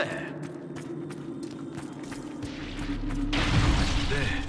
There. There.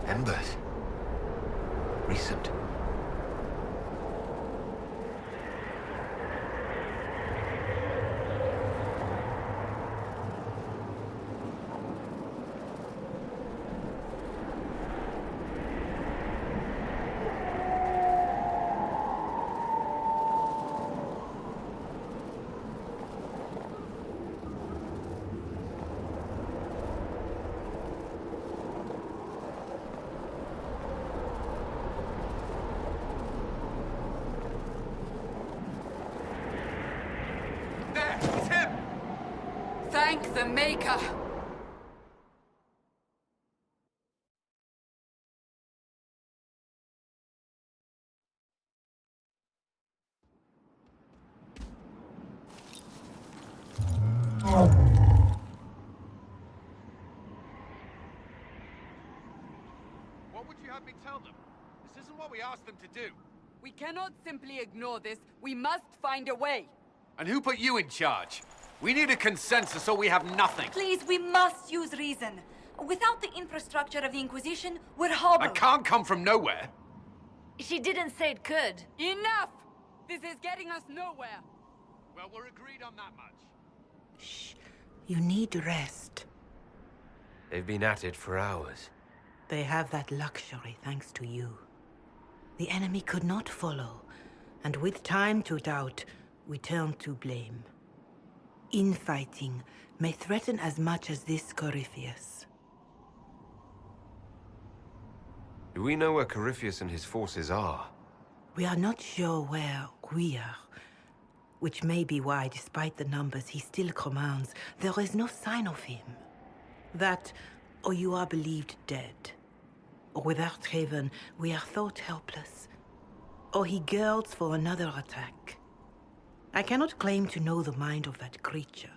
Embers. Recent. Thank the Maker! What would you have me tell them? This isn't what we asked them to do. We cannot simply ignore this. We must find a way. And who put you in charge? We need a consensus or we have nothing. Please, we must use reason. Without the infrastructure of the Inquisition, we're hobbled. I can't come from nowhere. She didn't say it could. Enough! This is getting us nowhere. Well, we're agreed on that much. Shh. You need rest. They've been at it for hours. They have that luxury thanks to you. The enemy could not follow, and with time to doubt, we turn to blame. Infighting may threaten as much as this Corypheus. Do we know where Corypheus and his forces are? We are not sure where we are, which may be why, despite the numbers he still commands, there is no sign of him. That, or you are believed dead. Or without Haven, we are thought helpless. Or he girds for another attack. I cannot claim to know the mind of that creature,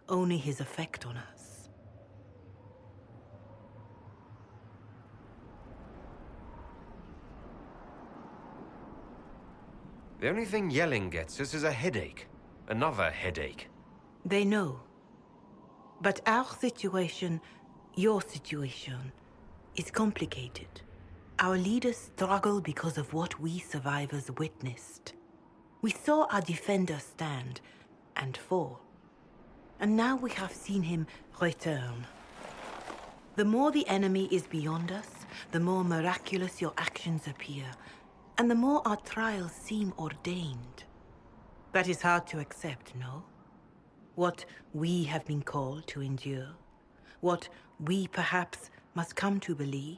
only his effect on us. The only thing yelling gets us is a headache. Another headache. They know. But our situation, your situation, is complicated. Our leaders struggle because of what we survivors witnessed. We saw our defender stand and fall. And now we have seen him return. The more the enemy is beyond us, the more miraculous your actions appear, and the more our trials seem ordained. That is hard to accept, no? What we have been called to endure, what we perhaps must come to believe.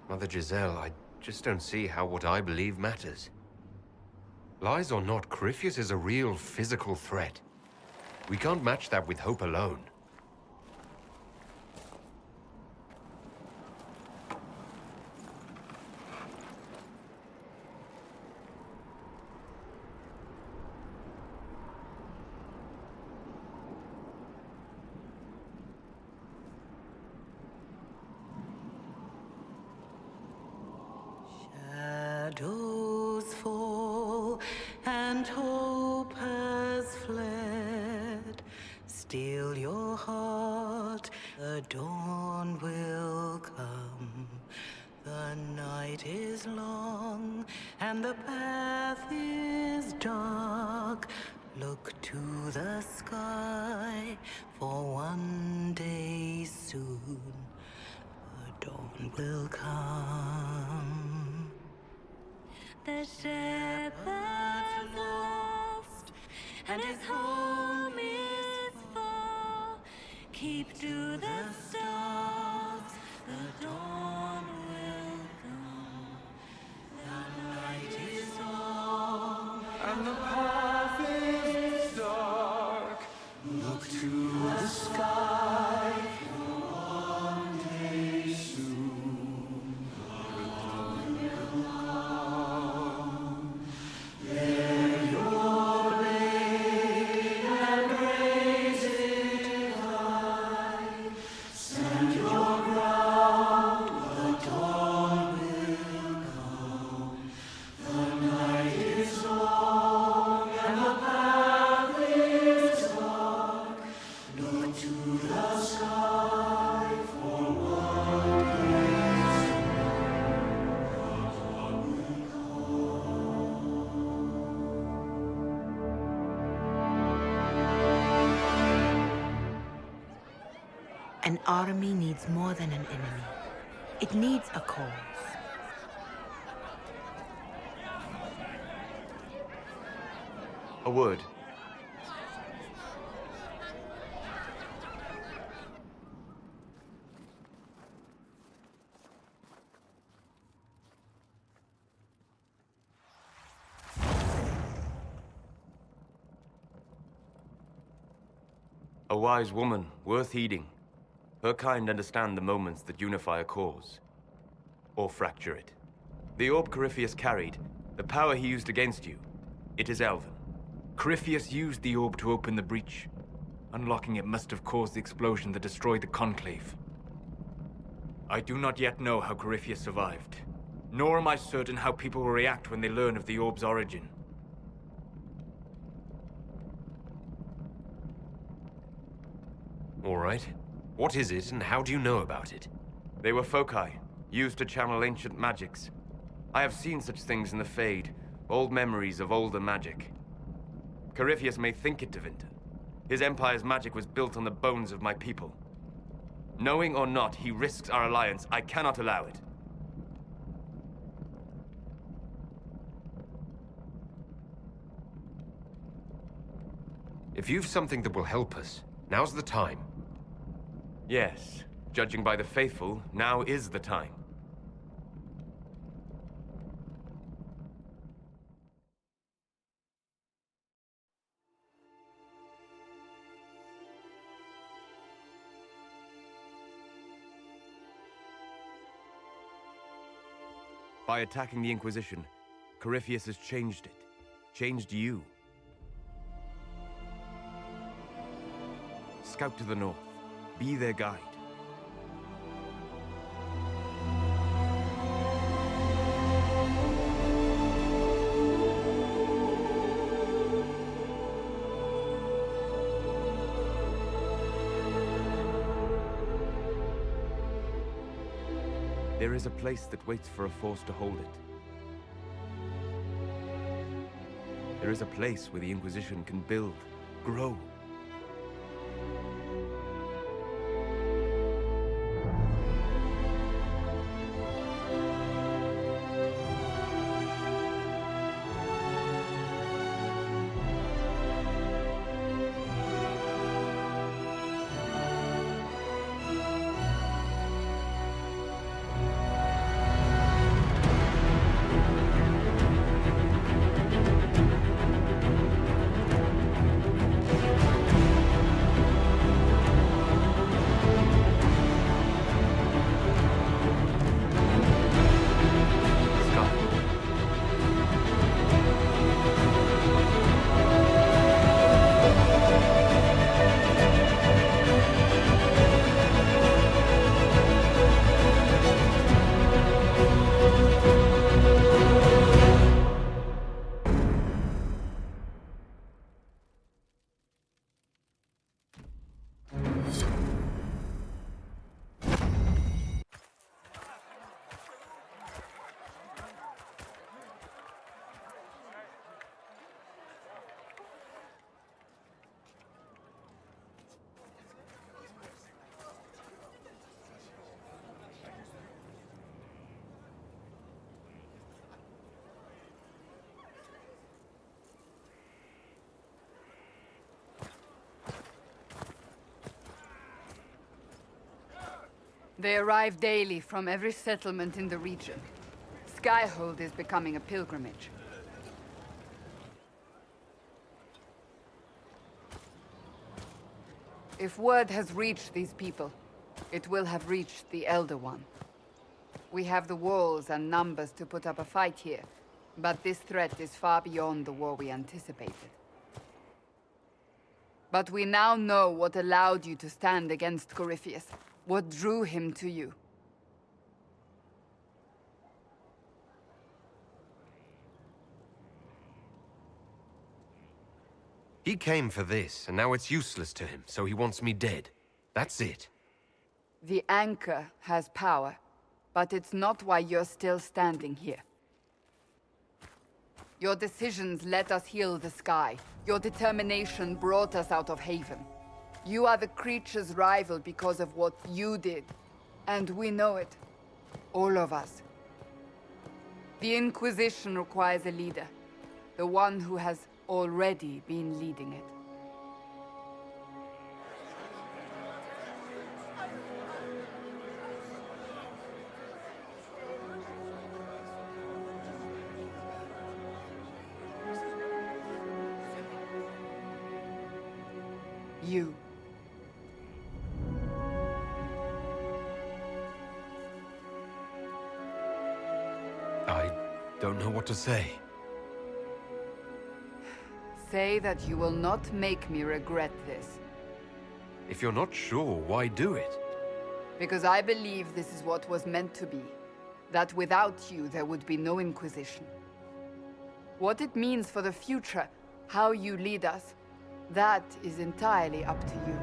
Mother Giselle, I just don't see how what I believe matters. Lies or not, Corypheus is a real physical threat. We can't match that with hope alone. Shadows fall and hope has fled. Still your heart, the dawn will come. The night is long and the path is dark. Look to the sky, for one day soon the dawn will come. The shepherd's lost, and his home is far. Keep to the stars, the dawn will come. The night is long, And the path is dark. Look to the sky. One day soon, the dawn will come. Bear your blade and An army needs more than an enemy. It needs a cause. A word. A wise woman, worth heeding. Her kind understand the moments that unify a cause. Or fracture it. The orb Corypheus carried, the power he used against you, it is Elven. Corypheus used the orb to open the breach. Unlocking it must have caused the explosion that destroyed the Conclave. I do not yet know how Corypheus survived, nor am I certain how people will react when they learn of the orb's origin. All right. What is it, and how do you know about it? They were foci, used to channel ancient magics. I have seen such things in the Fade, old memories of older magic. Corypheus may think it Tevinter. His empire's magic was built on the bones of my people. Knowing or not, he risks our alliance. I cannot allow it. If you've something that will help us, now's the time. Yes, judging by the faithful, now is the time. By attacking the Inquisition, Corypheus has changed it. Changed you. Scout to the north. Be their guide. There is a place that waits for a force to hold it. There is a place where the Inquisition can build, grow. They arrive daily from every settlement in the region. Skyhold is becoming a pilgrimage. If word has reached these people, it will have reached the Elder One. We have the walls and numbers to put up a fight here, but this threat is far beyond the war we anticipated. But we now know what allowed you to stand against Corypheus. What drew him to you? He came for this, and now it's useless to him, so he wants me dead. That's it. The Anchor has power, but it's not why you're still standing here. Your decisions let us heal the sky. Your determination brought us out of Haven. You are the creature's rival because of what you did. And we know it. All of us. The Inquisition requires a leader. The one who has already been leading it. You. I don't know what to say. Say that you will not make me regret this. If you're not sure, why do it? Because I believe this is what was meant to be. That without you, there would be no Inquisition. What it means for the future, how you lead us, that is entirely up to you.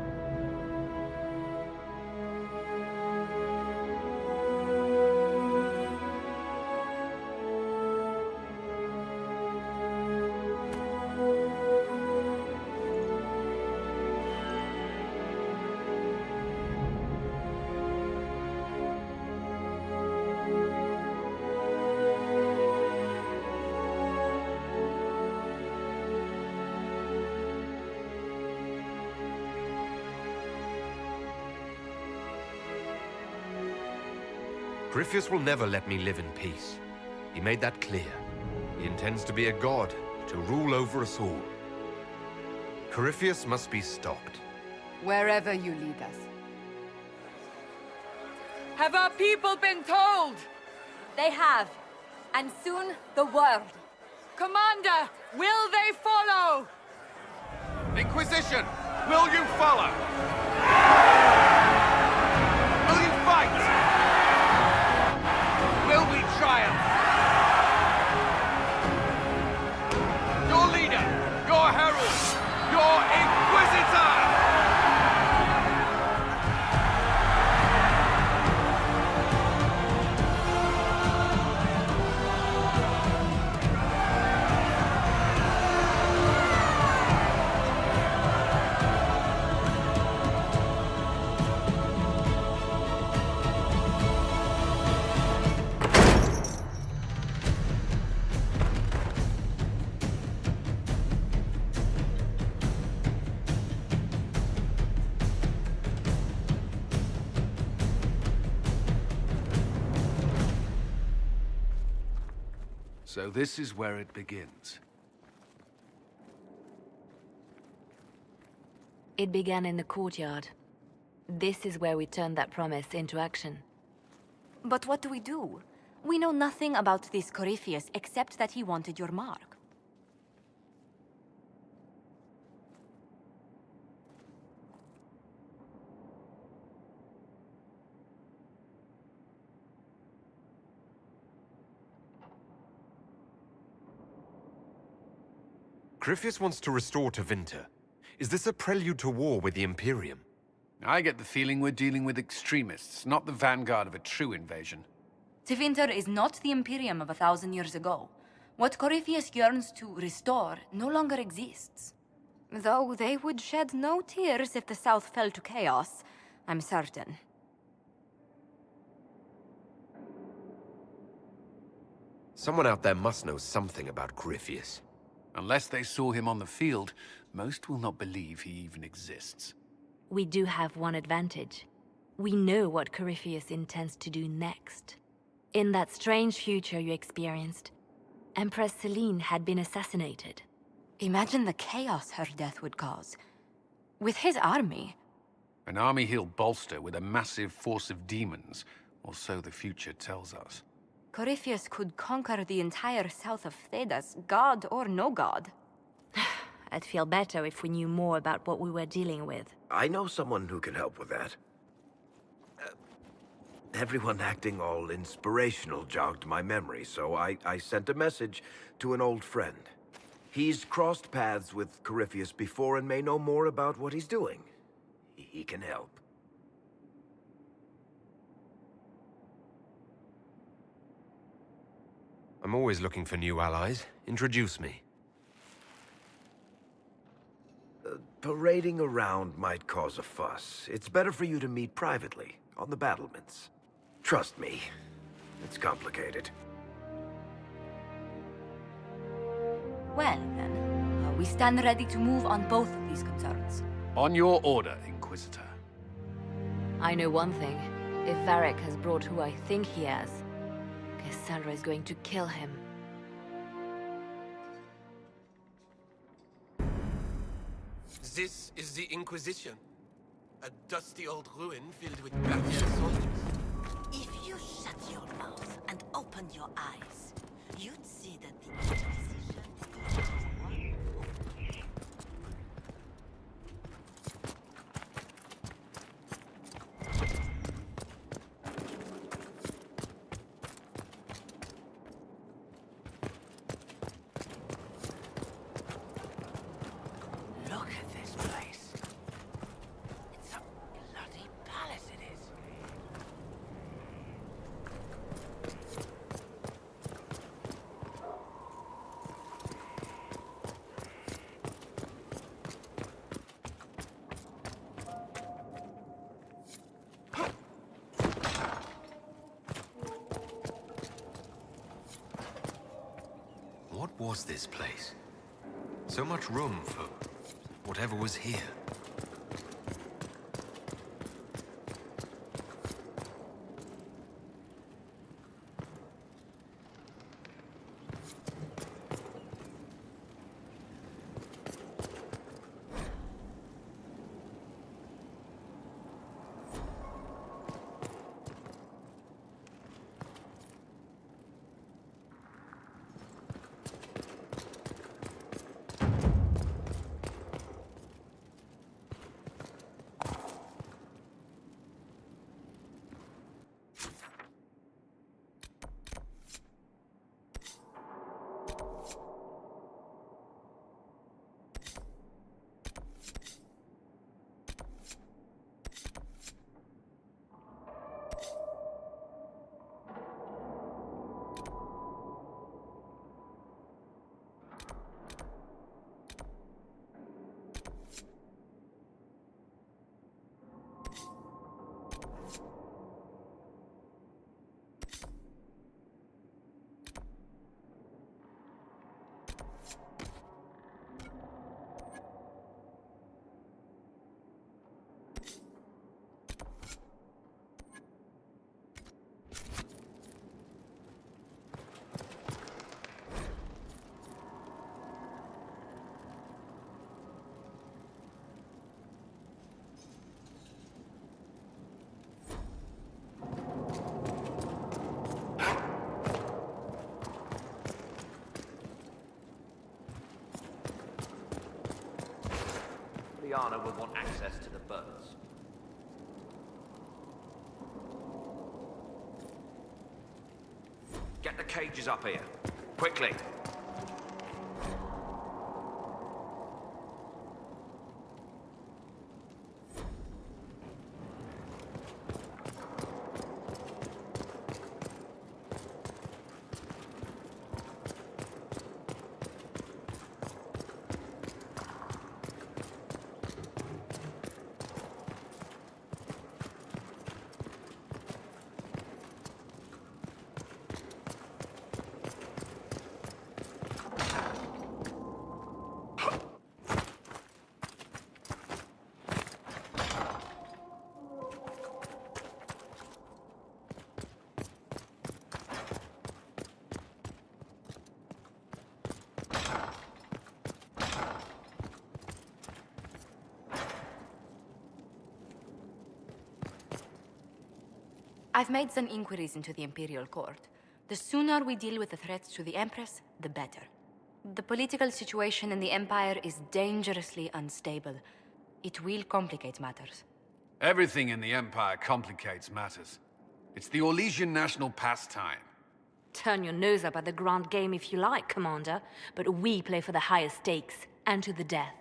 Griffius will never let me live in peace. He made that clear. He intends to be a god, to rule over us all. Corypheus must be stopped. Wherever you lead us. Have our people been told? They have. And soon, the world. Commander, will they follow? Inquisition, will you follow? Will you fight? Will we triumph? Your leader, your herald, your Inquisitor! So this is where it begins. It began in the courtyard. This is where we turned that promise into action. But what do we do? We know nothing about this Corypheus except that he wanted your mark. Griffius wants to restore Tevinter. Is this a prelude to war with the Imperium? I get the feeling we're dealing with extremists, not the vanguard of a true invasion. Tevinter is not the Imperium of 1,000 years ago. What Corypheus yearns to restore no longer exists. Though they would shed no tears if the South fell to chaos, I'm certain. Someone out there must know something about Corypheus. Unless they saw him on the field, most will not believe he even exists. We do have one advantage. We know what Corypheus intends to do next. In that strange future you experienced, Empress Selene had been assassinated. Imagine the chaos her death would cause. With his army. An army he'll bolster with a massive force of demons, or so the future tells us. Corypheus could conquer the entire south of Thedas, god or no god. I'd feel better if we knew more about what we were dealing with. I know someone who can help with that. Everyone acting all inspirational jogged my memory, so I sent a message to an old friend. He's crossed paths with Corypheus before and may know more about what he's doing. He can help. I'm always looking for new allies. Introduce me. Parading around might cause a fuss. It's better for you to meet privately, on the battlements. Trust me, it's complicated. Well, then, we stand ready to move on both of these concerns. On your order, Inquisitor. I know one thing. If Varric has brought who I think he has, Cassandra is going to kill him. This is the Inquisition. A dusty old ruin filled with backyard soldiers. If you shut your mouth and open your eyes, you'd see that the Inquisition is our one. Look at this place. It's a bloody palace, it is. What was this place? So much room for whatever was here. Liana will want access to the birds. Get the cages up here. Quickly. I've made some inquiries into the Imperial Court. The sooner we deal with the threats to the Empress, the better. The political situation in the Empire is dangerously unstable. It will complicate matters. Everything in the Empire complicates matters. It's the Orlesian national pastime. Turn your nose up at the grand game if you like, Commander, but we play for the highest stakes, and to the death.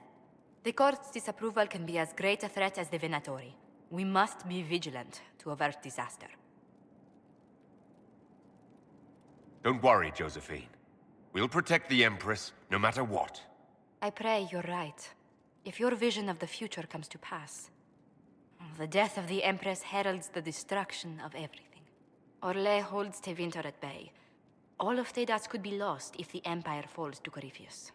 The Court's disapproval can be as great a threat as the Venatori. We must be vigilant to avert disaster. Don't worry, Josephine. We'll protect the Empress, no matter what. I pray you're right. If your vision of the future comes to pass, the death of the Empress heralds the destruction of everything. Orlais holds Tevinter at bay. All of Thedas could be lost if the Empire falls to Corypheus.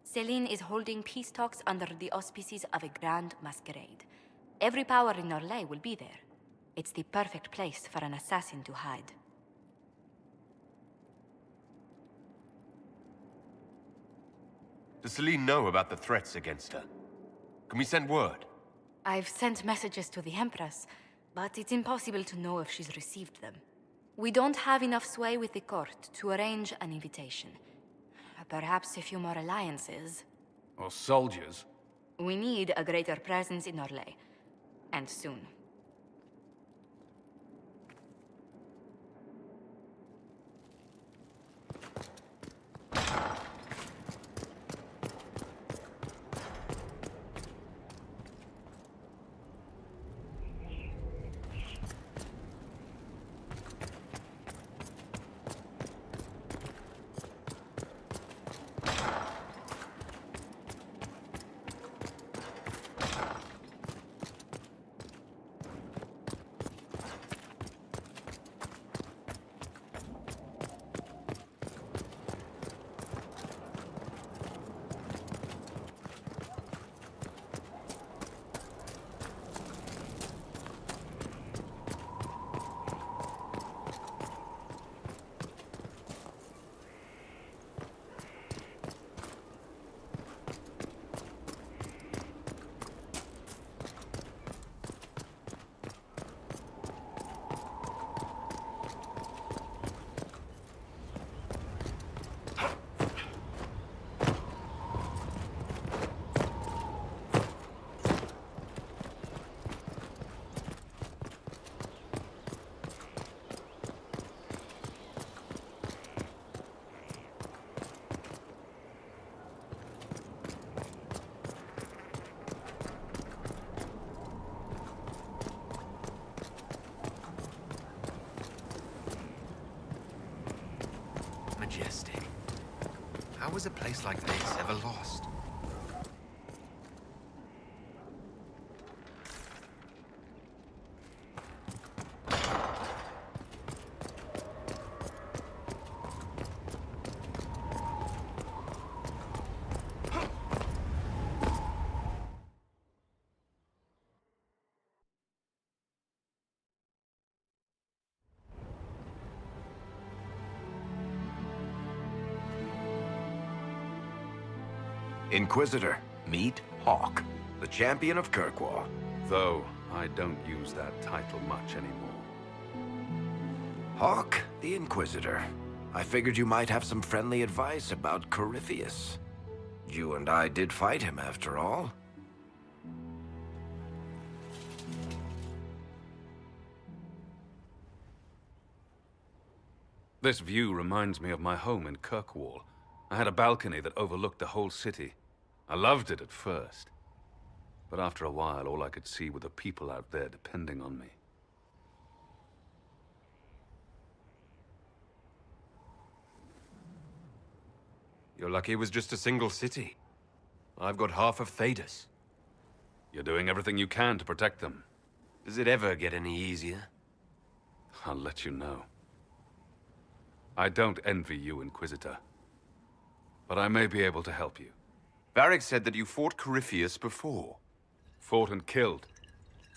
Celine is holding peace talks under the auspices of a grand masquerade. Every power in Orlais will be there. It's the perfect place for an assassin to hide. Does Celine know about the threats against her? Can we send word? I've sent messages to the Empress, but it's impossible to know if she's received them. We don't have enough sway with the court to arrange an invitation. Perhaps a few more alliances. Or soldiers. We need a greater presence in Orlais. And soon. Majestic. How was a place like this ever lost? Inquisitor, meet Hawk, the champion of Kirkwall. Though I don't use that title much anymore. Hawk, the Inquisitor. I figured you might have some friendly advice about Corypheus. You and I did fight him, after all. This view reminds me of my home in Kirkwall. I had a balcony that overlooked the whole city. I loved it at first. But after a while, all I could see were the people out there depending on me. You're lucky it was just a single city. I've got half of Thedas. You're doing everything you can to protect them. Does it ever get any easier? I'll let you know. I don't envy you, Inquisitor. But I may be able to help you. Varric said that you fought Corypheus before. Fought and killed.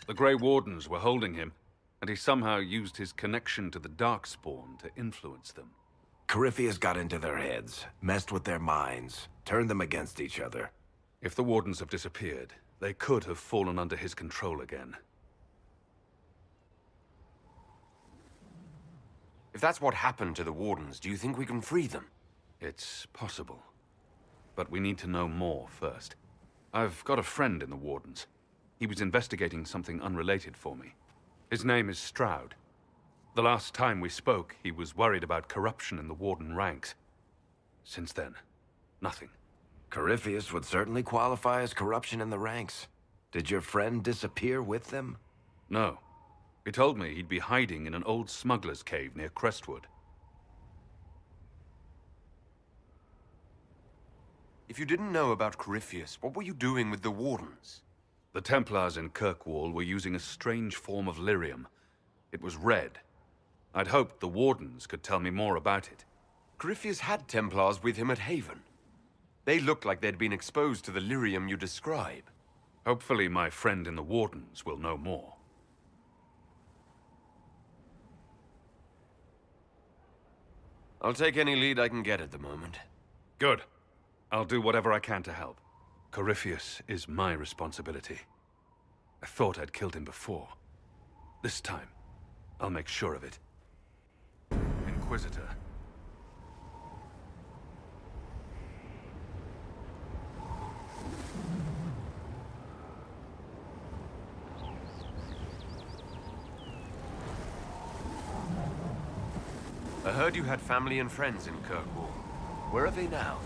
The Grey Wardens were holding him, and he somehow used his connection to the Darkspawn to influence them. Corypheus got into their heads, messed with their minds, turned them against each other. If the Wardens have disappeared, they could have fallen under his control again. If that's what happened to the Wardens, do you think we can free them? It's possible. But we need to know more first. I've got a friend in the Wardens. He was investigating something unrelated for me. His name is Stroud. The last time we spoke, he was worried about corruption in the Warden ranks. Since then, nothing. Corypheus would certainly qualify as corruption in the ranks. Did your friend disappear with them? No. He told me he'd be hiding in an old smuggler's cave near Crestwood. If you didn't know about Corypheus, what were you doing with the Wardens? The Templars in Kirkwall were using a strange form of lyrium. It was red. I'd hoped the Wardens could tell me more about it. Corypheus had Templars with him at Haven. They looked like they'd been exposed to the lyrium you describe. Hopefully my friend in the Wardens will know more. I'll take any lead I can get at the moment. Good. I'll do whatever I can to help. Corypheus is my responsibility. I thought I'd killed him before. This time, I'll make sure of it. Inquisitor. I heard you had family and friends in Kirkwall. Where are they now?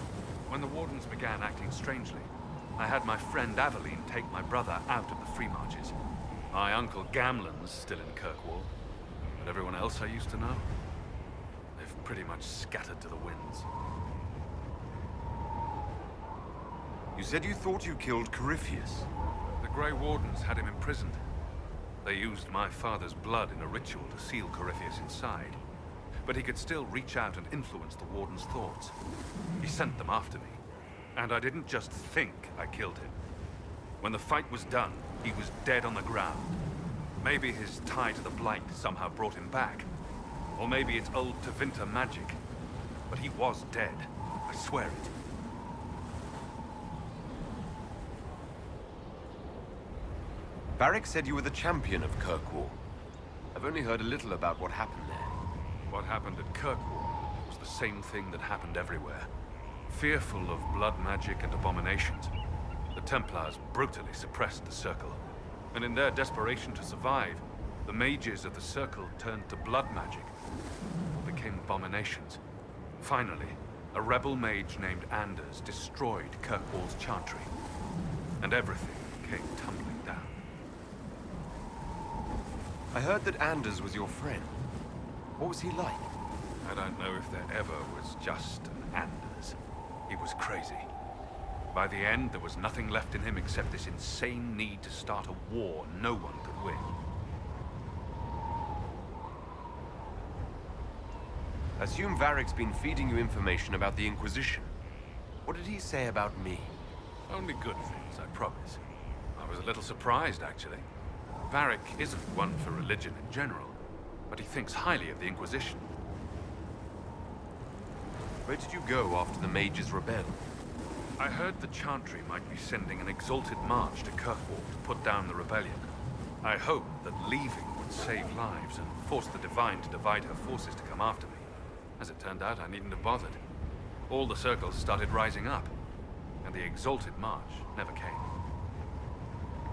When the Wardens began acting strangely, I had my friend Aveline take my brother out of the Free Marches. My uncle Gamlen's still in Kirkwall, but everyone else I used to know, they've pretty much scattered to the winds. You said you thought you killed Corypheus. The Grey Wardens had him imprisoned. They used my father's blood in a ritual to seal Corypheus inside. But he could still reach out and influence the Warden's thoughts. He sent them after me. And I didn't just think I killed him. When the fight was done, he was dead on the ground. Maybe his tie to the Blight somehow brought him back. Or maybe it's old Tevinter magic. But he was dead. I swear it. Varric said you were the champion of Kirkwall. I've only heard a little about what happened there. What happened at Kirkwall was the same thing that happened everywhere. Fearful of blood magic and abominations, the Templars brutally suppressed the Circle. And in their desperation to survive, the mages of the Circle turned to blood magic, became abominations. Finally, a rebel mage named Anders destroyed Kirkwall's chantry, and everything came tumbling down. I heard that Anders was your friend. What was he like? I don't know if there ever was just an Anders. He was crazy. By the end, there was nothing left in him except this insane need to start a war no one could win. I assume Varric's been feeding you information about the Inquisition. What did he say about me? Only good things, I promise. I was a little surprised, actually. Varric isn't one for religion in general, but he thinks highly of the Inquisition. Where did you go after the mages rebelled? I heard the Chantry might be sending an exalted march to Kirkwall to put down the rebellion. I hoped that leaving would save lives and force the Divine to divide her forces to come after me. As it turned out, I needn't have bothered. All the circles started rising up, and the exalted march never came.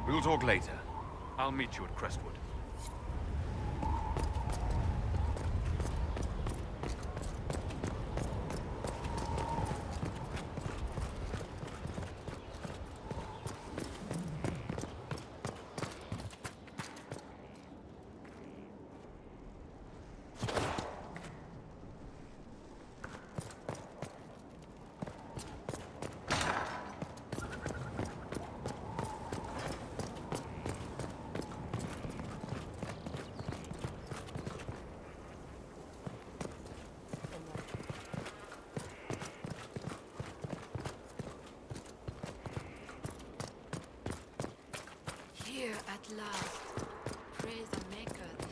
We'll talk later. I'll meet you at Crestwood. Here at last, praise the Maker.